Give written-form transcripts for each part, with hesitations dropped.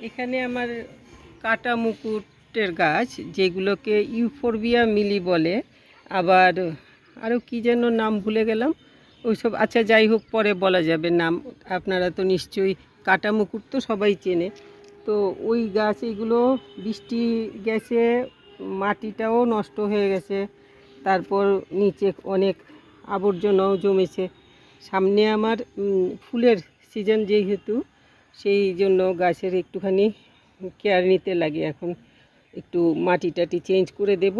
এখানে আমার কাটা মুকুটের গাছ, যেগুলোকে ইউফোরবিয়া মিলি বলে, আবার আরও কি যেন নাম ভুলে গেলাম ওইসব। আচ্ছা, যাই হোক, পরে বলা যাবে নাম। আপনারা তো নিশ্চয়ই কাটা মুকুট তো সবাই চেনে। তো ওই গাছ, এগুলো বৃষ্টি গেছে, মাটিটাও নষ্ট হয়ে গেছে, তারপর নিচে অনেক আবর্জনাও জমেছে। সামনে আমার ফুলের সিজন যেহেতু, সেই জন্য গাছের একটুখানি কেয়ার নিতে লাগে। এখন একটু মাটি টাটি চেঞ্জ করে দেব,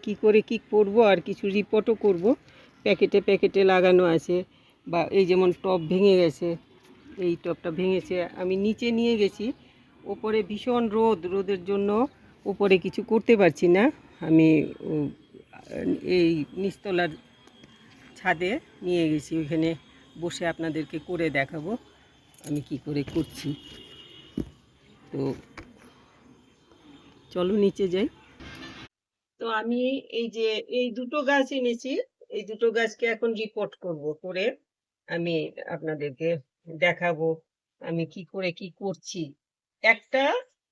কি করে কি করব, আর কিছু রিপোর্টও করব। প্যাকেটে প্যাকেটে লাগানো আছে, বা এই যেমন টব ভেঙে গেছে, এই টবটা ভেঙেছে, আমি নিচে নিয়ে গেছি। ওপরে ভীষণ রোদের জন্য ওপরে কিছু করতে পারছি না। আমি এই নিচতলার ছাদে নিয়ে গেছি, ওইখানে বসে আপনাদেরকে করে দেখাবো আমি কি করে করছি। তো চলো নিচে যাই। তো আমি এই যে এই দুটো গাছ এনেছি, এই দুটো গাছকে এখন রিপোর্ট করব, করে আমি আপনাদেরকে দেখাবো আমি কি করে কি করছি। একটা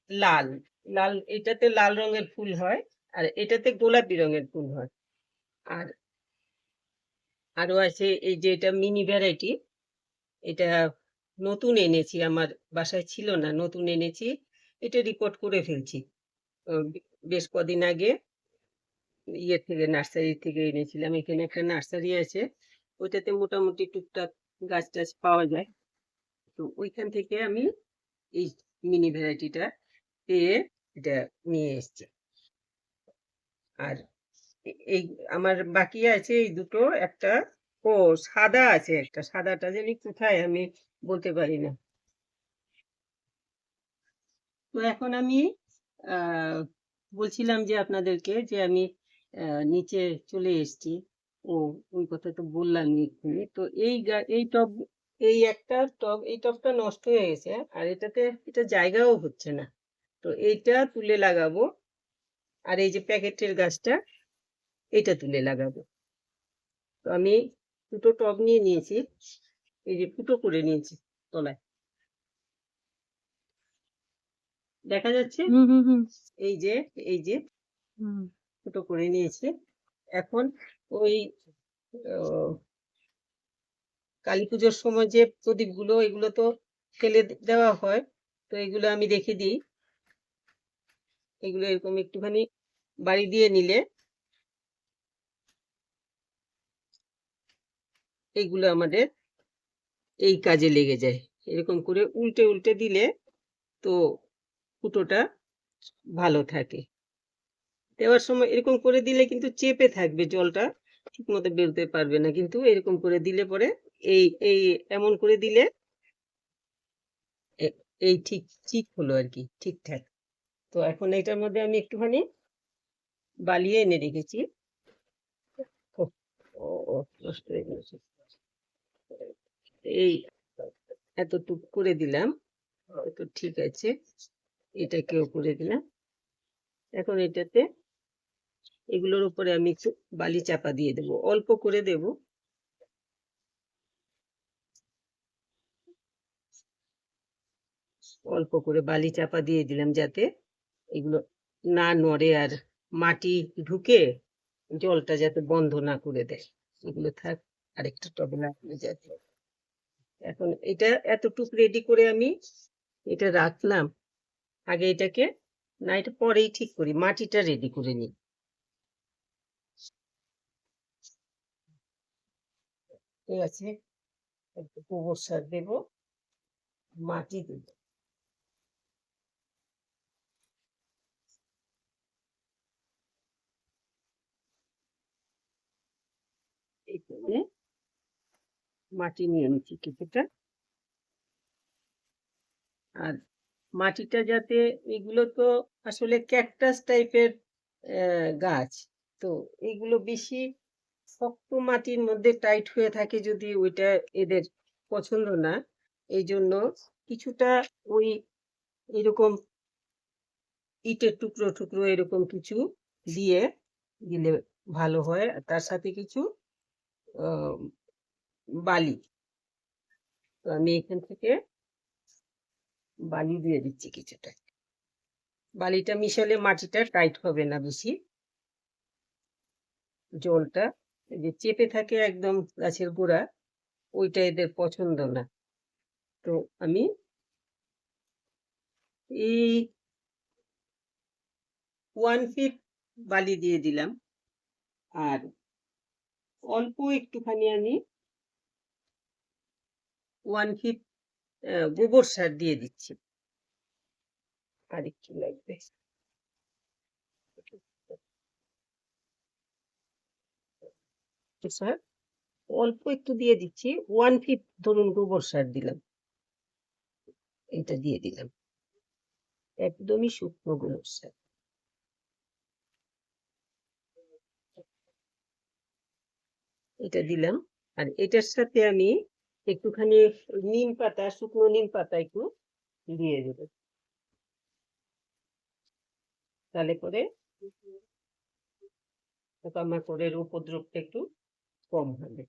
লাল লাল, এটাতে লাল রঙের ফুল হয়, আর এটাতে গোলাপি রঙের ফুল হয়। আর আরো আছে এই যে এটা মিনি ভ্যারাইটি, এটা নতুন এনেছি, আমার বাসায় ছিল না, নতুন এনেছি। এটা রিপোর্ট করে ফেলছি। বেশ কদিন আগে ইয়ে থেকে, নার্সারি থেকে এনেছিলাম। এখানে একটা নার্সারি আছে, ওইটাতে মোটামুটি টুকটাক গাছ টাছ পাওয়া যায়। তো ওইখান থেকে আমি এই মিনি ভ্যারাইটিটা পেয়ে এটা নিয়ে এসছি। আর এই আমার বাকি আছে এই দুটো, একটা ও সাদা আছে, একটা সাদাটা জানি কোথায়, আমি বলতে পারি না। তো এখন আমি আহ বলছিলাম যে আপনাদেরকে যে আমি নিচে চলে এসেছি। ও, ওই কথা তো বললামই এক্ষুনি। তো এই টব, এই একটা টব, এই টবটা নষ্ট হয়ে গেছে, আর এটা জায়গাও হচ্ছে না। তো এইটা তুলে লাগাবো, আর এই যে প্যাকেটের গাছটা, এটা তুলে লাগাবো। তো আমি দুটো টব নিয়ে নিয়েছি, এই যে ফুটো করে নিয়েছি তলায়, দেখা যাচ্ছে? এই যে এই যে ফুটো করে নিয়েছি। এখন ওই কালী পুজোর সময় যে প্রদীপগুলো, এগুলো তো ফেলে দেওয়া হয়, তো এগুলো আমি রেখে দিই। এগুলো এরকম একটুখানি বাড়ি দিয়ে নিলে এইগুলো আমাদের এই কাজে লেগে যায়। এরকম করে উল্টে উল্টে দিলে তো ফুটোটা ভালো থাকে। দেওয়ার সময় এরকম করে দিলে কিন্তু চেপে থাকবে, জলটা ঠিক মতো বেরোতে পারবে না, কিন্তু এরকম করে দিলে পরে এই এই এমন করে দিলে এই ঠিক ঠিক হলো আর কি, ঠিকঠাক। তো এখন এটার মধ্যে আমি একটুখানি বালিয়ে এনে রেখেছি। ওহ, ও ও, নষ্ট হয়ে গেছে। এই এতটুক করে দিলাম, তো ঠিক আছে। এটাকেও করে দিলাম। এখন এটাতে, এগুলোর উপরে আমি একটু বালি চাপা দিয়ে দেবো, অল্প করে দেব। অল্প করে বালি চাপা দিয়ে দিলাম, যাতে এগুলো না নড়ে, আর মাটি ঢুকে জলটা যাতে বন্ধ না করে দেয়। এগুলো থাক, আরেকটা টবে লাগানো যাবে। এখন এটা এতটুকু রেডি করে আমি এটা রাখলাম। আগে এটাকে, না এটা পরেই ঠিক করি, মাটিটা রেডি করে নিই। ঠিক আছে, একটু গোবর সার দেবো, মাটি দেবো। এই করে মাটি নিয়ে নিচ্ছি কিছুটা। আর মাটিটা যাতে, এগুলো তো আসলে ক্যাকটাস টাইপের গাছ, তো এগুলো বেশি শক্ত মাটির মধ্যে টাইট হয়ে থাকে, যদি ওইটা এদের পছন্দ না। এই জন্য কিছুটা ওই এরকম ইটের টুকরো টুকরো এরকম কিছু দিয়ে দিলে ভালো হয়, আর তার সাথে কিছু আহ, বালি। তো আমি এখান থেকে বালি দিয়ে দিচ্ছি কিছুটা। বালিটা মিশালে মাটিটা টাইট হবে না বেশি। জলটা এই যে চেপে থাকে একদম গাছের গোড়া, ওইটা এদের পছন্দ না। তো আমি এই 1 ফিট বালি দিয়ে দিলাম, আর অল্প একটুখানি আমি 1 ফিট গোবর সার দিয়ে দিচ্ছি। আর একটু লাগবে। স্যার অল্প একটু দিয়ে দিচ্ছি, 1 ফিট ধরুন গোবর সার দিলাম, এটা দিয়ে দিলাম, একদমই শুকনো গোবর সার। এটা দিলাম, আর এটার সাথে আমি একটুখানি নিম পাতা, শুকনো নিম পাতা একটু দিয়ে দেবো, তাহলে করে পোকামাকড়ের উপদ্রবটা একটু কম হবে।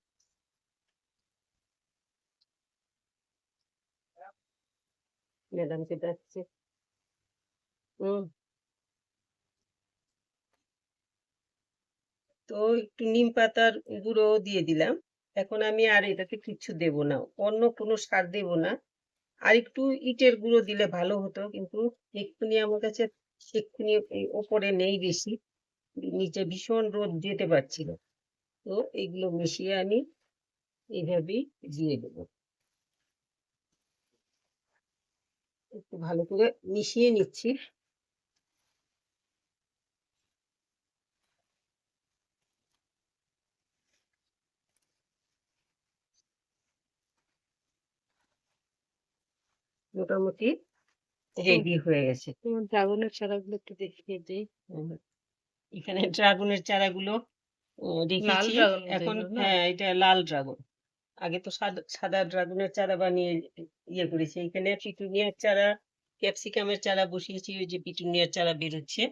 ম্যাডাম যেটা হচ্ছে তো একটু নিম পাতার গুঁড়ো দিয়ে দিলাম। এখন আমি আর এটাতে কিচ্ছু দেব না, অন্য কোনো সার দেব না। আর একটু ইটের গুঁড়ো দিলে ভালো হতো, কিন্তু এক্ষুনি আমার কাছে এক্ষুনি ওপরে নেই বেশি, নিচে ভীষণ রোদ যেতে পারছি না। তো এগুলো মিশিয়ে আমি এইভাবেই দিয়ে দেবো। একটু ভালো করে মিশিয়ে নিচ্ছি। মোটামুটি রেডি হয়ে গেছে। তোমার ড্রাগনের চারাগুলো একটু দেখিয়ে দিই। এখানে ড্রাগনের চারাগুলো লাল রেখেছি ড্রাগন এখন। যেগুলো না? হ্যাঁ, এটা লাল ড্রাগন। আগে তো সাদা ড্রাগনের চারা বানিয়ে ইয়ে করেছি। এখানে পিটুনিয়ার চারা, ক্যাপসিকামের চারা বসিয়েছি, ওই যে পিটুনিয়ার চারা বেরোচ্ছে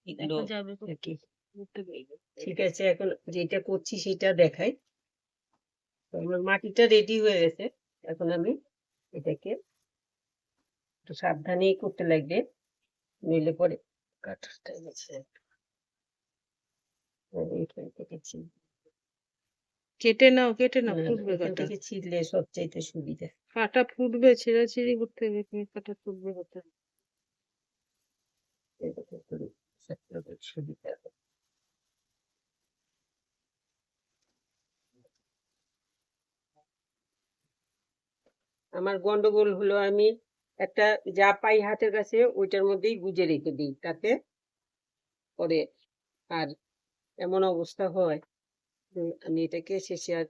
এগুলো দেখা যাবে আর কি। ঘুরতে বেরোবে। ঠিক আছে, এখন যেটা করছি সেটা দেখাই। তো আমার মাটিটা রেডি হয়ে গেছে, এখন আমি এটাকে একটু সাবধানেই করতে লাগবে, নইলে পরে কাঠটা গেছে। এইখান থেকে কেটে নাও ফুটবে এখান কাটা। থেকে ছিঁড়লে সবচাইতে সুবিধা। কাটা ফুটবে, ছিঁড়াছিঁড়ি করতে হবে, তুমি কাটা ফুটবে কাটা। এটাতে একটু সবচাইতে সুবিধা। আমার গন্ডগোল হলো, আমি একটা যা পাই হাতের কাছে ওইটার মধ্যেই গুজে রেখে দিই, তাতে পরে আর এমন অবস্থা হয় যে আমি এটাকে শেষে আর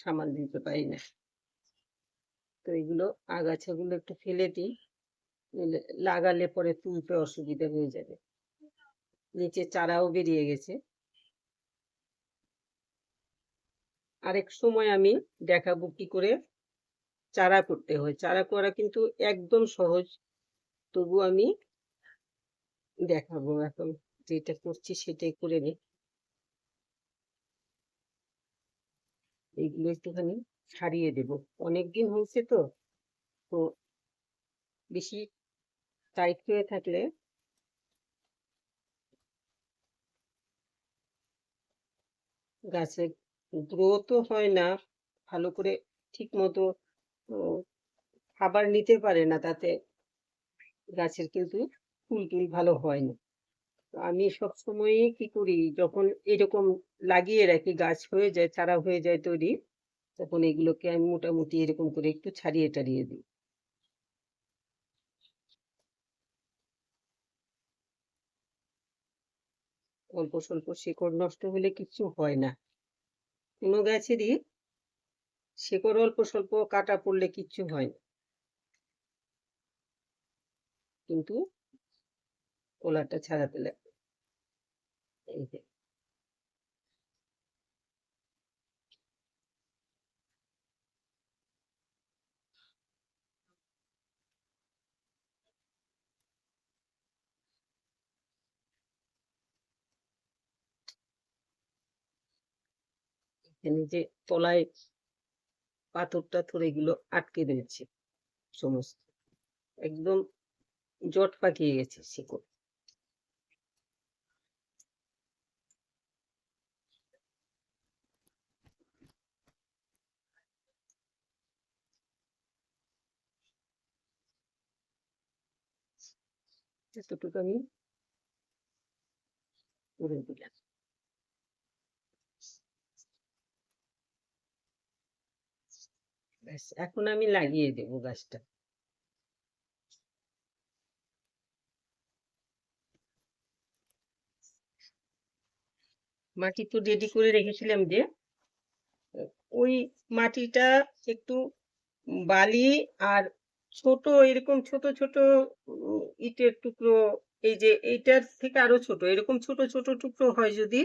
সামাল দিতে পারি না। তো এগুলো আগাছাগুলো একটু ফেলে দিই, নইলে লাগালে পরে তুলতে অসুবিধা হয়ে যাবে। নিচে চারাও বেরিয়ে গেছে। আরেক সময় আমি দেখাবো কি করে চারা করতে হয়। চারা করা কিন্তু একদম সহজ, তবু আমি দেখাবো। এখন যেটা করছি সেটাই করে নিই। এইগুলো একটুখানি ছাড়িয়ে দেব, অনেকদিন হয়েছে তো। তো বেশি টাইট হয়ে থাকলে গাছের গ্রোথও হয় না ভালো করে, ঠিক মতো খাবার নিতে পারে না, তাতে গাছের কিন্তু ফুল টুল ভালো হয় না। তো আমি সবসময়ই কি করি, যখন এরকম লাগিয়ে রাখি, গাছ হয়ে যায়, চারা হয়ে যায় তৈরি, তখন এগুলোকে আমি মোটামুটি এরকম করে একটু ছাড়িয়ে টাড়িয়ে দিই। অল্প স্বল্প শিকড় নষ্ট হলে কিচ্ছু হয় না, কোনো গাছেরই শিকড় অল্প স্বল্প কাটা পড়লে কিচ্ছু হয় না, কিন্তু কলারটা ছাড়াতে লাগবে। এই যে এখানে যে তলায় পাথর টাথর এগুলো আটকে রয়েছে, সমস্ত একদম জট পাকিয়ে গেছে শিকড়। এতটুকু আমি করে দিলাম। ব্যাস, এখন আমি লাগিয়ে দেবো গাছটা। মাটি তো রেডি করে রেখেছিলাম যে, ওই মাটিটা একটু বালি আর ছোট এরকম ছোট ছোট ইটের টুকরো, এই যে এইটার থেকে আরো ছোট এরকম ছোট ছোট টুকরো হয় যদি,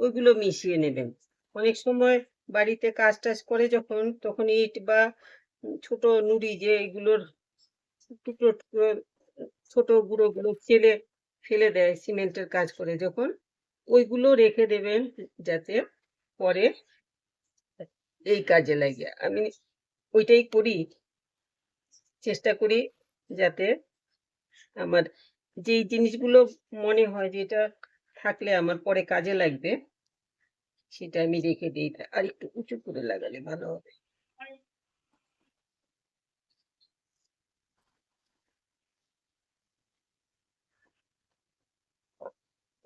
ওইগুলো মিশিয়ে নেবেন। অনেক সময় বাড়িতে কাজ টাজ করে যখন, তখন ইট বা ছোট নুড়ি যে এগুলোর টুকরো টুকরো ছোট গুঁড়ো গুলো ফেলে ফেলে দেয় সিমেন্টের কাজ করে যখন, ওইগুলো রেখে দেবেন যাতে পরে এই কাজে লাগে। আমি ওইটাই করি, চেষ্টা করি যাতে আমার যেই জিনিসগুলো মনে হয় যে এটা থাকলে আমার পরে কাজে লাগবে, সেটা আমি রেখে দিই। আর একটু উঁচু করে লাগালে ভালো হবে।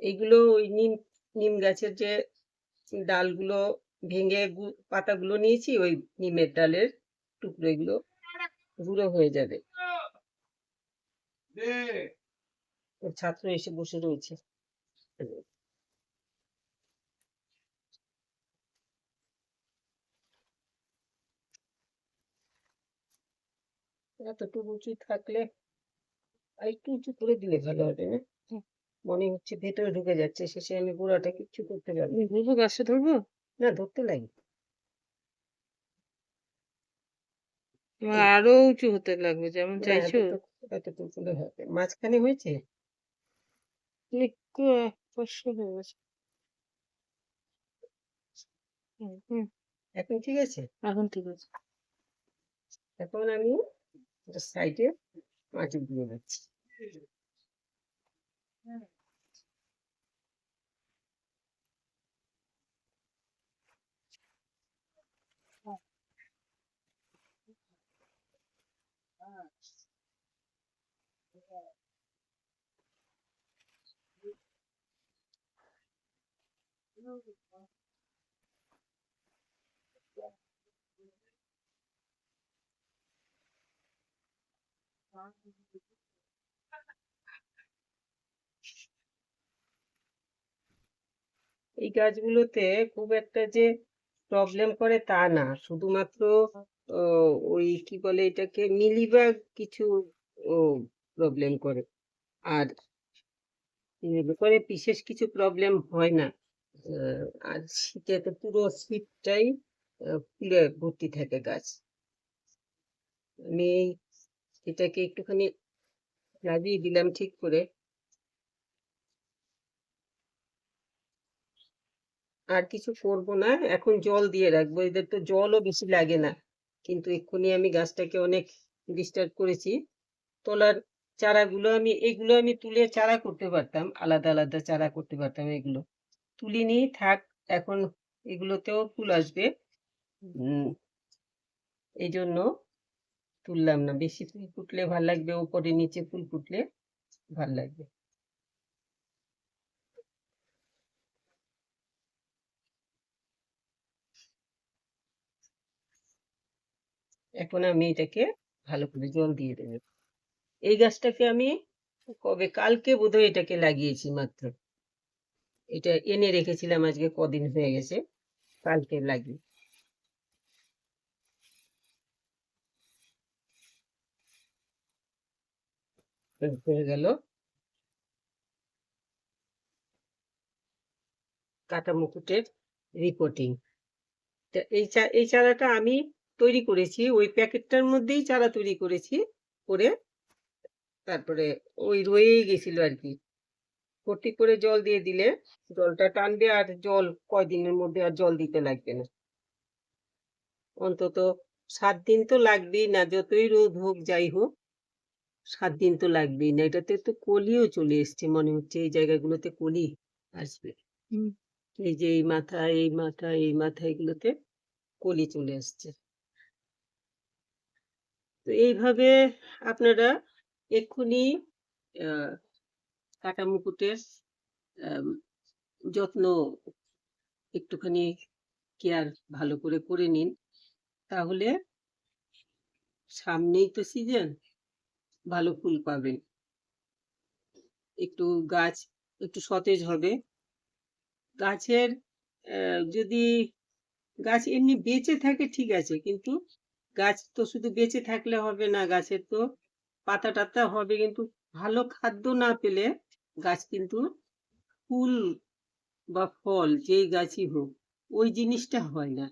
এইগুলো ওই নিম নিম গাছের যে ডালগুলো ভেঙে পাতাগুলো নিয়েছি, ওই নিমের ডালের টুকরো এগুলো গুঁড়ো হয়ে যাবে। ওর ছাত্র এসে বসে রয়েছে। এতটুকু উঁচু থাকলে আর একটু উঁচু করে দিলে ভালো হবে না? মনে হচ্ছে ভেতরে ঢুকে যাচ্ছে, শেষে আমি গোড়াটা কিচ্ছু করতে পারবো না। ধরবো, গাছটা ধরবো? না, ধরতে লাগে। আমার এই, আরো উঁচু হতে লাগবে যেমন না, চাইছো? এতটুকু হলে হবে। মাঝখানে হয়েছে? একটু একপাশে হয়ে গেছে। হুম, এখন ঠিক আছে? এখন ঠিক আছে। এখন আমি সাইডে মাটি দিয়ে দিচ্ছি। এই গাছগুলোতে খুব একটা যে প্রবলেম করে তা না, শুধুমাত্র ওই কি বলে এটাকে, মিলিবাগ কিছু প্রবলেম করে। আর করে বিশেষ কিছু প্রবলেম হয় না। আর শীতে তো পুরো শীতটাই ফুলে ভর্তি থাকে গাছ। আমি এটাকে একটুখানি লাগিয়ে দিলাম ঠিক করে। আর কিছু করব না, এখন জল দিয়ে রাখবো। এদের তো জলও বেশি লাগে না, কিন্তু এক্ষুনি আমি গাছটাকে অনেক ডিস্টার্ব করেছি। তলার চারাগুলো আমি, এগুলো আমি তুলে চারা করতে পারতাম, আলাদা আলাদা চারা করতে পারতাম, এগুলো তুলিনি, থাক। এখন এগুলোতেও ফুল আসবে, এই জন্য তুললাম না। বেশি ফুল ফুটলে ভাল লাগবে, উপরে নিচে ফুল ফুটলে ভাল লাগবে। এখন আমি এটাকে ভালো করে জল দিয়ে দেবো। এই গাছটাকে আমি কবে, কালকে বোধহয় এটাকে লাগিয়েছি মাত্র। এটা এনে রেখেছিলাম, আজকে কদিন হয়ে গেছে, কালকে লাগিয়ে। হয়ে গেল কাটা মুকুটের রিপোর্টিং। এই চারাটা আমি তৈরি করেছি, ওই প্যাকেটটার মধ্যেই চারা তৈরি করেছি করে, তারপরে ওই রয়েই গেছিল আর কি। ভর্তি করে জল দিয়ে দিলে জলটা টানবে, আর জল কয়দিনের মধ্যে আর জল দিতে লাগবে না। অন্তত 7 দিন তো লাগবেই না, যতই রোদ হোক যাই হোক 7 দিন তো লাগবেই না। এটাতে তো কলিও চলে এসছে মনে হচ্ছে, এই জায়গাগুলোতে কলি আসবে। হুম। এই যে এই মাথা, এই মাথা, এই মাথা এগুলোতে কলি চলে আসছে। তো এইভাবে আপনারা এক্ষুনি কাটা মুকুটের আম, যত্ন একটুখানি কেয়ার ভালো করে নিন, তাহলে সামনেই তো সিজন, ভালো ফুল পাবেন, একটু গাছ একটু সতেজ হবে। গাছের যদি গাছ এমনি বেঁচে থাকে ঠিক আছে, কিন্তু গাছ তো শুধু বেঁচে থাকলে হবে না, গাছের তো পাতা টাতা হবে, কিন্তু ভালো খাদ্য না পেলে গাছ কিন্তু ফুল বা ফল যেই গাছই হোক ওই জিনিসটা হয় না,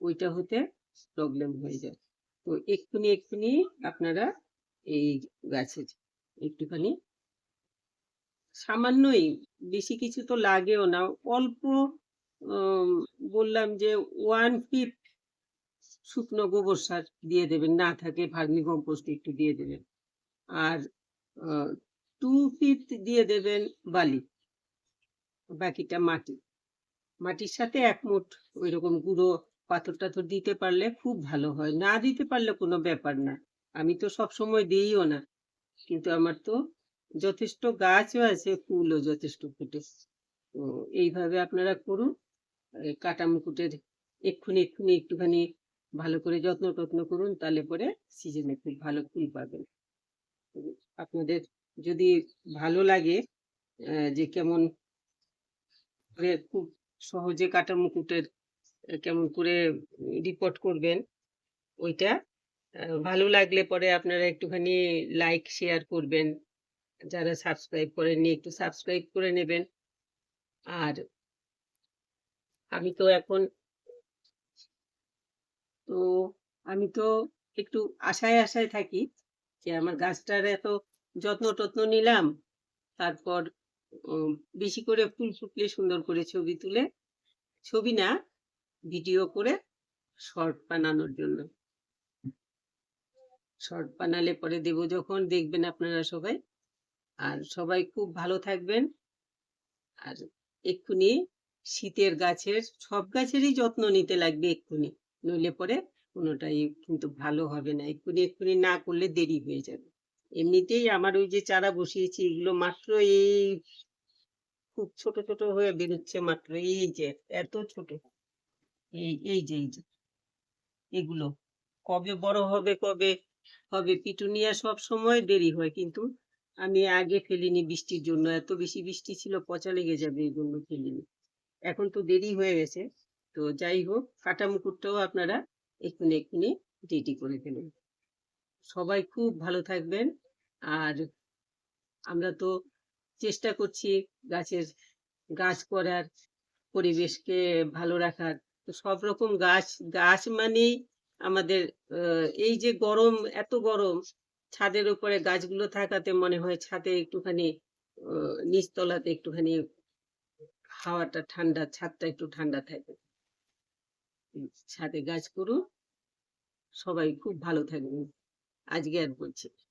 ওইটা হতে প্রবলেম হয়ে যায়। তো এক্ষুনি আপনারা এই গাছের একটুখানি সামান্যই, বেশি কিছু তো লাগেও না, অল্প উম, বললাম যে 1/5 শুকনো গোবর সার দিয়ে দেবেন, না থাকে ভার্মি কম্পোস্ট একটু দিয়ে দেবেন, আর 2/5 দিয়ে দেবেন বালি, বাকিটা মাটি। মাটির সাথে 1 মুঠ ওইরকম গুঁড়ো পাথর টাথর দিতে পারলে খুব ভালো হয়, না দিতে পারলে কোনো ব্যাপার না, আমি তো সব সময় দিইও না, কিন্তু আমার তো যথেষ্ট গাছও আছে, ফুলও যথেষ্ট ফুটে। তো এইভাবে আপনারা করুন, এই কাটা মুকুটের এক্ষুনি একটুখানি ভালো করে যত্ন টত্ন করুন, তাহলে পরে সিজনে খুব ভালো ফুল পাবেন। তো আপনাদের যদি ভালো লাগে যে কেমন করে খুব সহজে কাটা মুকুটের কেমন করে রিপোর্ট করবেন, ওইটা ভালো লাগলে পরে আপনারা একটুখানি লাইক শেয়ার করবেন, যারা সাবস্ক্রাইব করেননি একটু সাবস্ক্রাইব করে নেবেন। আর আমি তো এখন তো আমি তো একটু আশায় থাকি যে আমার গাছটার এত যত্ন টত্ন নিলাম, তারপর উম, বেশি করে ফুল ফুটলে সুন্দর করে ছবি তুলে, ছবি না ভিডিও করে শর্ট বানানোর জন্য, শর্ট বানালে পরে দেবো যখন, দেখবেন আপনারা সবাই। আর সবাই খুব ভালো থাকবেন। আর এক্ষুনি শীতের গাছের সব গাছেরই যত্ন নিতে লাগবে এক্ষুনি, নইলে পরে কোনোটাই কিন্তু ভালো হবে না, এক্ষুনি না করলে দেরি হয়ে যাবে। এমনিতেই আমার ওই যে চারা বসিয়েছি এগুলো মাত্র এই খুব ছোট ছোট হয়ে বেরোচ্ছে মাত্র, এই যে এত ছোট, এই যে এগুলো কবে বড় হবে, কবে হবে, পিটুনিয়া সব সময় দেরি হয়, কিন্তু আমি আগে ফেলিনি বৃষ্টির জন্য, এত বেশি বৃষ্টি ছিল পচা লেগে যাবে এই জন্য ফেলিনি, এখন তো দেরি হয়ে গেছে। তো যাই হোক, কাটা মুকুটটাও আপনারা এক্ষুনি রেডি করে ফেলুন। সবাই খুব ভালো থাকবেন। আর আমরা তো চেষ্টা করছি গাছের গাছ করার, পরিবেশকে ভালো রাখার। তো সব রকম গাছ, গাছ মানেই আমাদের এই যে গরম, এত গরম, ছাদের উপরে গাছগুলো থাকাতে মনে হয় ছাদে একটুখানি নিচতলাতে একটুখানি হাওয়াটা ঠান্ডা, ছাদটা একটু ঠান্ডা থাকে। ছাদে গাছ করুন, সবাই খুব ভালো থাকবেন। আজকে আর বলছি না।